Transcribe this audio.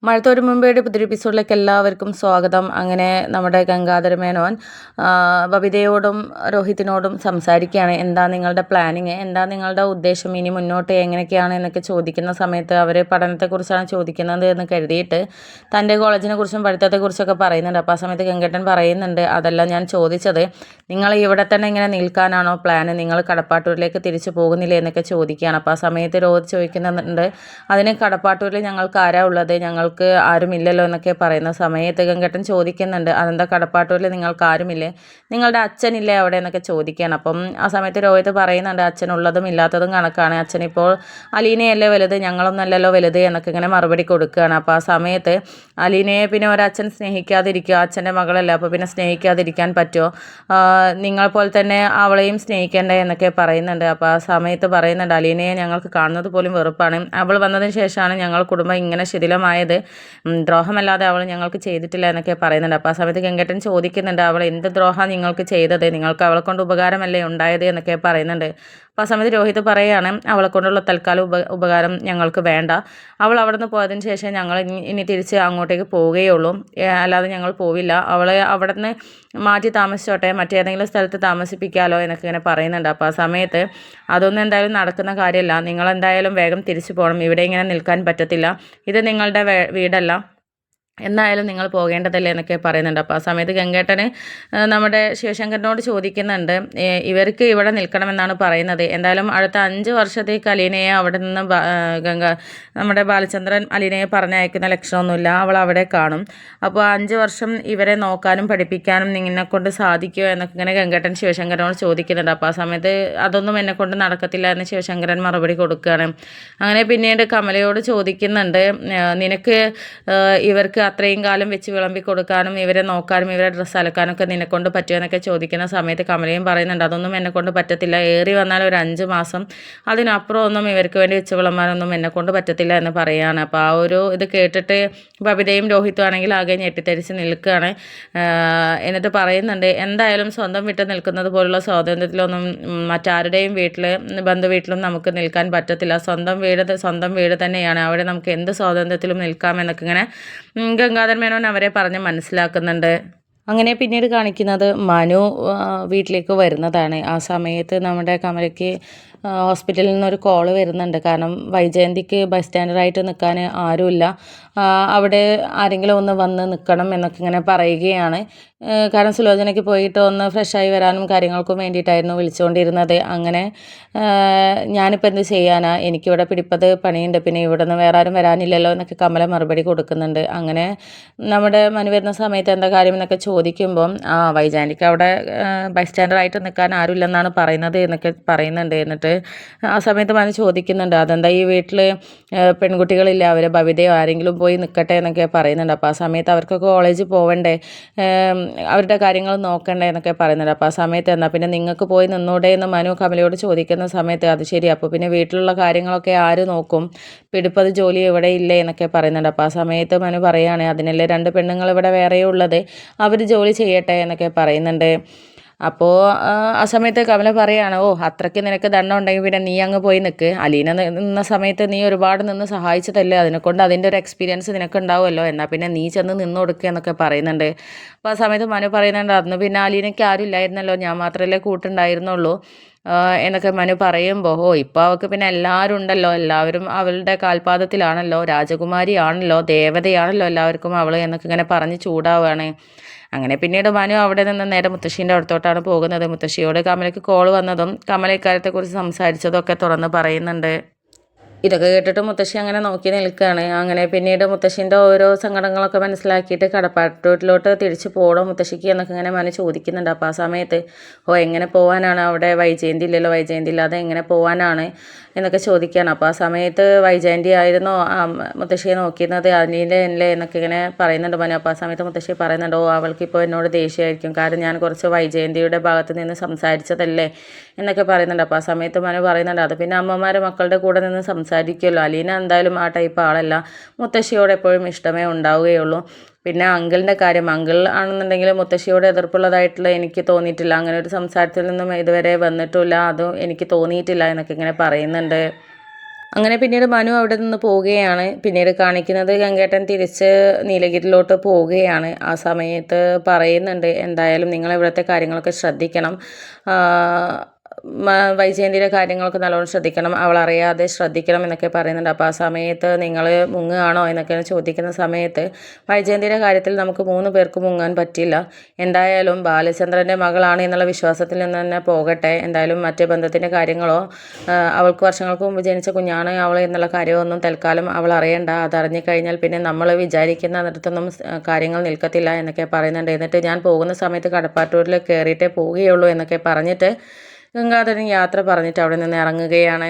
മഴത്തോട് മുമ്പേയുടെ പുതിയൊരു എപ്പിസോഡിലേക്ക് എല്ലാവർക്കും സ്വാഗതം. അങ്ങനെ നമ്മുടെ ഗംഗാധര മേനോൻ ബബിതയോടും രോഹിത്തിനോടും സംസാരിക്കുകയാണ്. എന്താ നിങ്ങളുടെ പ്ലാനിങ്, എന്താ നിങ്ങളുടെ ഉദ്ദേശം, ഇനി മുന്നോട്ട് എങ്ങനെയൊക്കെയാണ് എന്നൊക്കെ ചോദിക്കുന്ന സമയത്ത് അവർ പഠനത്തെക്കുറിച്ചാണ് ചോദിക്കുന്നത് എന്ന് കരുതിയിട്ട് തൻ്റെ കോളേജിനെ കുറിച്ചും പഠിത്തത്തെക്കുറിച്ചൊക്കെ പറയുന്നുണ്ട്. അപ്പോൾ ആ സമയത്ത് ഗംഗേട്ടൻ പറയുന്നുണ്ട്, അതല്ല ഞാൻ ചോദിച്ചത്, നിങ്ങൾ ഇവിടെ തന്നെ ഇങ്ങനെ നിൽക്കാനാണോ പ്ലാന്, നിങ്ങൾ കടപ്പാട്ടൂരിലേക്ക് തിരിച്ചു പോകുന്നില്ലേ എന്നൊക്കെ ചോദിക്കുകയാണ്. അപ്പോൾ ആ സമയത്ത് രോഹിത് ചോദിക്കുന്നുണ്ട്, അതിന് കടപ്പാട്ടൂരിൽ ഞങ്ങൾക്ക് ആരാ ഉള്ളത്, ഞങ്ങൾക്ക് ആരുമില്ലല്ലോ എന്നൊക്കെ പറയുന്ന സമയത്ത് ഗംഗേട്ടൻ ചോദിക്കുന്നുണ്ട്, അതെന്താ കടപ്പാട്ടൂരിൽ നിങ്ങൾക്ക് ആരുമില്ലേ, നിങ്ങളുടെ അച്ഛനില്ലേ അവിടെ എന്നൊക്കെ ചോദിക്കുകയാണ്. അപ്പം ആ സമയത്ത് രോഹിത് പറയുന്നുണ്ട്, അച്ഛനുള്ളതും ഇല്ലാത്തതും കണക്കാണ്, അച്ഛനിപ്പോൾ അലീനയല്ലേ വലുത്, ഞങ്ങളൊന്നല്ലല്ലോ വലുത് എന്നൊക്കെ ഇങ്ങനെ മറുപടി കൊടുക്കുകയാണ്. അപ്പോൾ ആ സമയത്ത് അലീനയെ പിന്നെ ഒരച്ഛൻ സ്നേഹിക്കാതിരിക്കുക, അച്ഛൻ്റെ മകളല്ലേ, അപ്പോൾ പിന്നെ സ്നേഹിക്കാതിരിക്കാൻ പറ്റുമോ, നിങ്ങൾ പോലെ തന്നെ അവളെയും സ്നേഹിക്കേണ്ടേ എന്നൊക്കെ പറയുന്നുണ്ട്. അപ്പോൾ ആ സമയത്ത് പറയുന്നുണ്ട്, അലീനയെ ഞങ്ങൾക്ക് കാണുന്നത് പോലും വെറുപ്പാണ്, അവൾ വന്നതിന് ശേഷമാണ് ഞങ്ങൾ കുടുംബം ഇങ്ങനെ ശിഥിലമായത്, ദ്രോഹമല്ലാതെ അവൾ ഞങ്ങൾക്ക് ചെയ്തിട്ടില്ല എന്നൊക്കെ പറയുന്നുണ്ട്. അപ്പോൾ ആ സമയത്ത് ഗംഗേട്ടൻ ചോദിക്കുന്നുണ്ട്, അവൾ എന്ത് ദ്രോഹമാണ് നിങ്ങൾക്ക് ചെയ്തത്, നിങ്ങൾക്ക് അവളെ കൊണ്ട് ഉപകാരമല്ലേ ഉണ്ടായത് എന്നൊക്കെ പറയുന്നുണ്ട്. അപ്പോൾ ആ സമയത്ത് രോഹിത് പറയുകയാണ്, അവളെ കൊണ്ടുള്ള തൽക്കാലം ഉപകാരം ഞങ്ങൾക്ക് വേണ്ട, അവൾ അവിടെ നിന്ന് പോയതിന് ശേഷം ഞങ്ങൾ ഇനി തിരിച്ച് അങ്ങോട്ടേക്ക് പോവുകയുള്ളൂ, അല്ലാതെ ഞങ്ങൾ പോവില്ല, അവളെ അവിടെ നിന്ന് മാറ്റി താമസിച്ചോട്ടെ, മറ്റേതെങ്കിലും സ്ഥലത്ത് താമസിപ്പിക്കാമല്ലോ എന്നൊക്കെ ഇങ്ങനെ പറയുന്നുണ്ട്. അപ്പോൾ ആ സമയത്ത് അതൊന്നും എന്തായാലും നടക്കുന്ന കാര്യമല്ല, നിങ്ങളെന്തായാലും വേഗം തിരിച്ചു പോകണം, ഇവിടെ ഇങ്ങനെ നിൽക്കാൻ പറ്റത്തില്ല, ഇത് നിങ്ങളുടെ വീടല്ല, എന്നായാലും നിങ്ങൾ പോകേണ്ടതല്ലേ എന്നൊക്കെ പറയുന്നുണ്ട്. അപ്പോൾ ആ സമയത്ത് ഗംഗേട്ടന് നമ്മുടെ ശിവശങ്കരനോട് ചോദിക്കുന്നുണ്ട്, ഇവർക്ക് ഇവിടെ നിൽക്കണമെന്നാണ് പറയുന്നത്, എന്തായാലും അടുത്ത 5 വർഷത്തേക്ക് അലീനയെ അവിടെ നിന്ന് നമ്മുടെ ബാലചന്ദ്രൻ അലീനയെ പറഞ്ഞയക്കുന്ന ലക്ഷണമൊന്നുമില്ല, അവൾ അവിടെ കാണും, അപ്പോൾ 5 വർഷം ഇവരെ നോക്കാനും പഠിപ്പിക്കാനും നിന്നെക്കൊണ്ട് സാധിക്കുമോ എന്നൊക്കെ ഇങ്ങനെ ഗംഗേട്ടൻ ശിവശങ്കരനോട് ചോദിക്കുന്നുണ്ട്. അപ്പോൾ ആ സമയത്ത് അതൊന്നും എന്നെക്കൊണ്ട് നടക്കത്തില്ല എന്ന് ശിവശങ്കരൻ മറുപടി കൊടുക്കുകയാണ്. അങ്ങനെ പിന്നീട് കമലയോട് ചോദിക്കുന്നുണ്ട്, നിനക്ക് ഇവർക്ക് അത്രയും കാലം വെച്ച് വിളമ്പി കൊടുക്കാനും ഇവരെ നോക്കാനും ഇവരെ ഡ്രസ്സ് അലക്കാനൊക്കെ നിന്നെക്കൊണ്ട് പറ്റുമോ എന്നൊക്കെ ചോദിക്കുന്ന സമയത്ത് കമലയും പറയുന്നുണ്ട്, അതൊന്നും എന്നെക്കൊണ്ട് പറ്റത്തില്ല, ഏറി വന്നാൽ ഒരു 5 മാസം, അതിനപ്പുറം ഒന്നും ഇവർക്ക് വേണ്ടി വെച്ച് വിളമ്പാനൊന്നും എന്നെക്കൊണ്ട് പറ്റത്തില്ല എന്ന് പറയുകയാണ്. അപ്പോൾ ആ ഒരു ഇത് കേട്ടിട്ട് ബബിതയും രോഹിത്തും ആണെങ്കിൽ ആകെ ഞെട്ടിത്തരിച്ച് നിൽക്കുകയാണ്. എന്നിട്ട് പറയുന്നുണ്ട്, എന്തായാലും സ്വന്തം വീട്ടിൽ നിൽക്കുന്നത് പോലുള്ള സ്വാതന്ത്ര്യത്തിലൊന്നും മറ്റാരുടെയും ബന്ധു വീട്ടിലും നമുക്ക് നിൽക്കാൻ പറ്റത്തില്ല, സ്വന്തം വീട് തന്നെയാണ്, അവിടെ നമുക്ക് എന്ത് സ്വാതന്ത്ര്യത്തിലും നിൽക്കാമെന്നൊക്കെ ഇങ്ങനെ ഗംഗാധര മേനോൻ അവരെ പറഞ്ഞ് മനസ്സിലാക്കുന്നുണ്ട്. അങ്ങനെ പിന്നീട് കാണിക്കുന്നത് മനു വീട്ടിലേക്ക് വരുന്നതാണ്. ആ സമയത്ത് നമ്മുടെ കമലയ്ക്ക് ഹോസ്പിറ്റലിൽ നിന്നൊരു കോള് വരുന്നുണ്ട്, കാരണം വൈജയന്തിക്ക് ബസ് സ്റ്റാൻഡറായിട്ട് നിൽക്കാൻ ആരുമില്ല, അവിടെ ആരെങ്കിലും ഒന്ന് വന്ന് നിൽക്കണം എന്നൊക്കെ ഇങ്ങനെ പറയുകയാണ്. കാരണം സുലോചനയ്ക്ക് പോയിട്ട് ഒന്ന് ഫ്രഷായി വരാനും കാര്യങ്ങൾക്കും വേണ്ടിയിട്ടായിരുന്നു വിളിച്ചുകൊണ്ടിരുന്നത്. അങ്ങനെ ഞാനിപ്പോൾ എന്ത് ചെയ്യാനാ, എനിക്കിവിടെ പിടിപ്പത് പണിയുണ്ട്, പിന്നെ ഇവിടെ നിന്ന് വേറെ ആരും വരാനില്ലല്ലോ എന്നൊക്കെ കമല മറുപടി കൊടുക്കുന്നുണ്ട്. അങ്ങനെ നമ്മുടെ മനു വരുന്ന സമയത്ത് എന്താ കാര്യം എന്നൊക്കെ ചോദിക്കുമ്പം വൈജാനിക്ക് അവിടെ ബസ് സ്റ്റാൻഡറായിട്ട് നിൽക്കാൻ ആരുമില്ലെന്നാണ് പറയുന്നത് എന്നൊക്കെ പറയുന്നുണ്ട്. എന്നിട്ട് ആ സമയത്ത് മനു ചോദിക്കുന്നുണ്ട്, അതെന്താ ഈ വീട്ടിൽ പെൺകുട്ടികളില്ല, അവർ ബബിതയോ ആരെങ്കിലും പോയി നിൽക്കട്ടെ എന്നൊക്കെ പറയുന്നുണ്ട്. അപ്പോൾ ആ സമയത്ത് അവർക്കൊക്കെ കോളേജിൽ പോവണ്ടേ, അവരുടെ കാര്യങ്ങൾ നോക്കണ്ടേ എന്നൊക്കെ പറയുന്നുണ്ട്. അപ്പോൾ ആ സമയത്ത് എന്നാൽ പിന്നെ നിങ്ങൾക്ക് പോയി നിന്നൂടെ എന്ന് മനു കമലയോട് ചോദിക്കുന്ന സമയത്ത് അത് ശരി, അപ്പോൾ പിന്നെ വീട്ടിലുള്ള കാര്യങ്ങളൊക്കെ ആര് നോക്കും, പിടിപ്പത് ജോലി ഇവിടെ ഇല്ലേ എന്നൊക്കെ പറയുന്നുണ്ട്. അപ്പോൾ ആ സമയത്ത് മനു പറയുകയാണ്, അതിനല്ലേ 2 പെണ്ണുങ്ങൾ ഇവിടെ വേറെ ഉള്ളത്, അവർ ജോലി ചെയ്യട്ടെ എന്നൊക്കെ പറയുന്നുണ്ട്. അപ്പോൾ ആ സമയത്ത് കമല പറയുകയാണ്, അത്രയ്ക്ക് നിനക്ക് ദണ്ണം ഉണ്ടെങ്കിൽ പിന്നെ നീ അങ്ങ് പോയി നിൽക്ക്, അലീന നിന്ന സമയത്ത് നീ ഒരുപാട് നിന്ന് സഹായിച്ചതല്ലേ, അതിനെക്കൊണ്ട് അതിൻ്റെ ഒരു എക്സ്പീരിയൻസ് നിനക്ക് ഉണ്ടാവുമല്ലോ, എന്നാൽ പിന്നെ നീ ചെന്ന് നിന്ന് കൊടുക്കുക എന്നൊക്കെ പറയുന്നുണ്ട്. അപ്പോൾ ആ സമയത്ത് മനു പറയുന്നുണ്ട്, അന്ന് പിന്നെ അലീനയ്ക്ക് ആരും ഇല്ലായിരുന്നല്ലോ, ഞാൻ മാത്രമല്ലേ കൂട്ടുണ്ടായിരുന്നുള്ളൂ എന്നൊക്കെ മനു പറയുമ്പോൾ, ഇപ്പോൾ അവൾക്ക് പിന്നെ എല്ലാവരും ഉണ്ടല്ലോ, എല്ലാവരും അവളുടെ കാൽപാദത്തിലാണല്ലോ, രാജകുമാരിയാണല്ലോ, ദേവതയാണല്ലോ എല്ലാവർക്കും അവൾ എന്നൊക്കെ ഇങ്ങനെ പറഞ്ഞ് ചൂടാവുകയാണ്. അങ്ങനെ പിന്നീട് മനു അവിടെ നിന്ന് നേരെ മുത്തശ്ശീൻ്റെ അടുത്തോട്ടാണ് പോകുന്നത്. മുത്തശ്ശിയോട് കമലയ്ക്ക് കോൾ വന്നതും കമല ഇക്കാര്യത്തെക്കുറിച്ച് സംസാരിച്ചതും ഒക്കെ തുറന്ന് പറയുന്നുണ്ട്. ഇതൊക്കെ കേട്ടിട്ട് മുത്തശ്ശി അങ്ങനെ നോക്കി നിൽക്കുകയാണ്. അങ്ങനെ പിന്നീട് മുത്തശ്ശീൻ്റെ ഓരോ സങ്കടങ്ങളൊക്കെ മനസ്സിലാക്കിയിട്ട് കടപ്പാട്ടൂരിലോട്ട് തിരിച്ചു പോകണം മുത്തശ്ശിക്ക് എന്നൊക്കെ ഇങ്ങനെ മനു ചോദിക്കുന്നുണ്ട്. അപ്പോൾ ആ സമയത്ത് എങ്ങനെ പോകാനാണ്, അവിടെ വൈജയന്തി ഇല്ലല്ലോ, വൈജയന്തി ഇല്ലാതെ എങ്ങനെ പോകാനാണ് എന്നൊക്കെ ചോദിക്കുകയാണ്. അപ്പോൾ ആ സമയത്ത് വൈജയന്തി ആയിരുന്നു മുത്തശ്ശിയെ നോക്കിയിരുന്നത്, അനിലെ അല്ലേ എന്നൊക്കെ ഇങ്ങനെ പറയുന്നുണ്ട് മനു. അപ്പോൾ ആ സമയത്ത് മുത്തശ്ശി പറയുന്നുണ്ട്, അവൾക്കിപ്പോൾ എന്നോട് ദേഷ്യമായിരിക്കും, കാരണം ഞാൻ കുറച്ച് വൈജയന്തിയുടെ ഭാഗത്ത് നിന്ന് സംസാരിച്ചതല്ലേ എന്നൊക്കെ പറയുന്നുണ്ട്. അപ്പോൾ ആ സമയത്ത് മനു പറയുന്നുണ്ട്, അത് പിന്നെ അമ്മമാർ മക്കളുടെ കൂടെ നിന്ന് സംസാരിക്കുമല്ലോ, അലീന എന്തായാലും ആ ടൈപ്പ് ആളല്ല, മുത്തശ്ശിയോട് എപ്പോഴും ഇഷ്ടമേ ഉണ്ടാവുകയുള്ളൂ, പിന്നെ അങ്കിളിൻ്റെ കാര്യം, അങ്കിൾ ആണെന്നുണ്ടെങ്കിൽ മുത്തശ്ശിയോട് എതിർപ്പുള്ളതായിട്ടുള്ള എനിക്ക് തോന്നിയിട്ടില്ല, അങ്ങനെ ഒരു സംസാരത്തിൽ നിന്നും ഇതുവരെ വന്നിട്ടില്ല, അതും എനിക്ക് തോന്നിയിട്ടില്ല എന്നൊക്കെ ഇങ്ങനെ പറയുന്നുണ്ട്. അങ്ങനെ പിന്നീട് മനു അവിടെ നിന്ന് പോവുകയാണ്. പിന്നീട് കാണിക്കുന്നത് ഗംഗേട്ടൻ തിരിച്ച് നീലഗിരിയിലോട്ട് പോവുകയാണ്. ആ സമയത്ത് പറയുന്നുണ്ട്, എന്തായാലും നിങ്ങൾ ഇവിടുത്തെ കാര്യങ്ങളൊക്കെ ശ്രദ്ധിക്കണം, വൈജയന്തിയുടെ കാര്യങ്ങളൊക്കെ നല്ലോണം ശ്രദ്ധിക്കണം, അവളറിയാതെ ശ്രദ്ധിക്കണം എന്നൊക്കെ പറയുന്നുണ്ട്. അപ്പോൾ ആ സമയത്ത് നിങ്ങൾ മുങ്ങുകയാണോ എന്നൊക്കെ ചോദിക്കുന്ന സമയത്ത് വൈജയന്തിയുടെ കാര്യത്തിൽ നമുക്ക് 3 പേർക്ക് മുങ്ങാൻ പറ്റില്ല, എന്തായാലും ബാലചന്ദ്രൻ്റെ മകളാണ് എന്നുള്ള വിശ്വാസത്തിൽ നിന്ന് തന്നെ പോകട്ടെ, എന്തായാലും മറ്റേ ബന്ധത്തിൻ്റെ കാര്യങ്ങളോ അവൾക്ക് വർഷങ്ങൾക്ക് മുമ്പ് ജനിച്ച കുഞ്ഞാണ് അവൾ എന്നുള്ള കാര്യമൊന്നും തൽക്കാലം അവൾ അറിയണ്ട, അതറിഞ്ഞു കഴിഞ്ഞാൽ പിന്നെ നമ്മൾ വിചാരിക്കുന്നിടത്തൊന്നും കാര്യങ്ങൾ നിൽക്കത്തില്ല എന്നൊക്കെ പറയുന്നുണ്ട്. എന്നിട്ട് ഞാൻ പോകുന്ന സമയത്ത് കടപ്പാട്ടൂരിൽ കയറിയിട്ടേ പോവുകയുള്ളൂ എന്നൊക്കെ പറഞ്ഞിട്ട് ഗംഗാധരൻ യാത്ര പറഞ്ഞിട്ട് അവിടെ നിന്ന് ഇറങ്ങുകയാണ്.